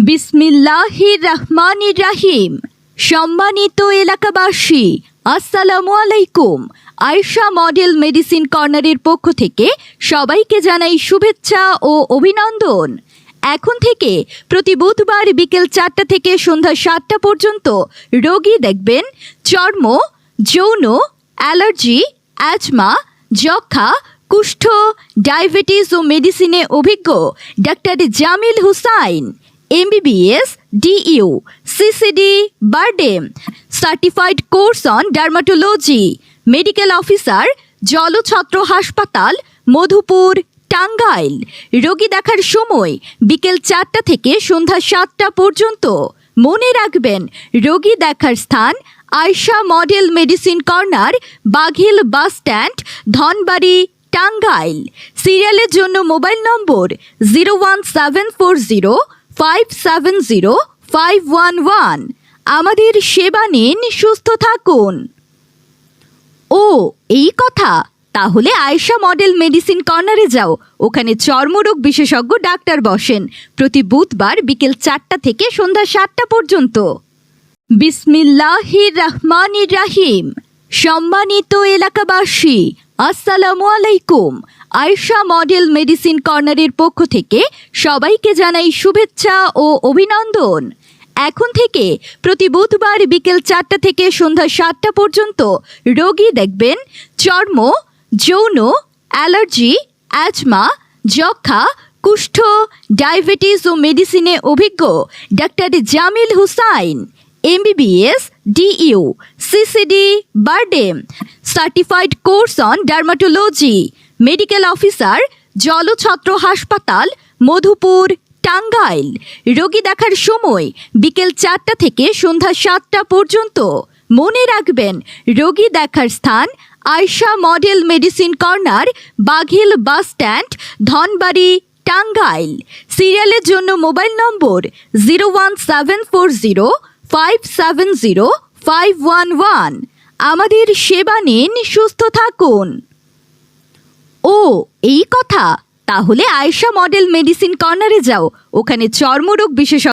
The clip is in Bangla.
বিসমিল্লাহির রহমানির রহিম। সম্মানিত এলাকাবাসী, আসসালামু আলাইকুম। আয়েশা মডেল মেডিসিন কর্নারের পক্ষ থেকে সবাইকে জানাই শুভেচ্ছা ও অভিনন্দন। এখন থেকে প্রতি বুধবার বিকেল 4টা থেকে সন্ধ্যা 7টা পর্যন্ত রোগী দেখবেন চর্ম, যৌন, অ্যালার্জি, অ্যাজমা, যক্ষা, কুষ্ঠ, ডায়াবেটিস ও মেডিসিনে অভিজ্ঞ ডাক্তার Jamil Hussain, MBBS, DU, CCD, BIRDEM, certified course on dermatology, medical officer, Jalchhatra হাসপাতাল, মধুপুর, টাঙ্গাইল। রোগী দেখার সময় বিকেল 4টা থেকে সন্ধ্যা 7টা পর্যন্ত। মনে রাখবেন, রোগী দেখার স্থান Ayesha model medicine corner, Baghil bus stand, Dhanbari, Tangail. সিরিয়ালের জন্য মোবাইল নম্বর 01740570511। আমাদের সেবা নিন, সুস্থ থাকুন। ও এই কথা, তাহলে আয়েশা মডেল মেডিসিন কর্নারে যাও। ওখানে চর্মরোগ বিশেষজ্ঞ ডাক্তার বসেন প্রতি বুধবার বিকেল 4টা থেকে সন্ধ্যা 7টা পর্যন্ত। বিসমিল্লাহির রহমানির রহিম। সম্মানিত এলাকাবাসী, আসসালামু আলাইকুম। আয়েশা মডেল মেডিসিন কর্নারের পক্ষ থেকে সবাইকে জানাই শুভেচ্ছা ও অভিনন্দন। এখন থেকে প্রতি বুধবার বিকেল 4টা থেকে সন্ধ্যা 7টা পর্যন্ত রোগী দেখবেন চর্ম, যৌন, অ্যালার্জি, অ্যাজমা, যক্ষা, কুষ্ঠ, ডায়াবেটিস ও মেডিসিনে অভিজ্ঞ ডাক্তার Jamil Hussain, MBBS, DU, CCD, BIRDEM, certified course on dermatology, medical officer, Jalchhatra হাসপাতাল, মধুপুর, টাঙ্গাইল। রোগী দেখার সময় বিকেল 4টা থেকে সন্ধ্যা 7টা পর্যন্ত। মনে রাখবেন, রোগী দেখার স্থান Ayesha model medicine corner, Baghil bus stand, Dhanbari, Tangail. সিরিয়ালের জন্য মোবাইল নম্বর 01740570511। আমাদের সেবা নিন, সুস্থ থাকুন। ও এই কথা, তাহলে আয়েশা মডেল মেডিসিন কর্নারে যাও। ওখানে চর্মরোগ বিশেষজ্ঞ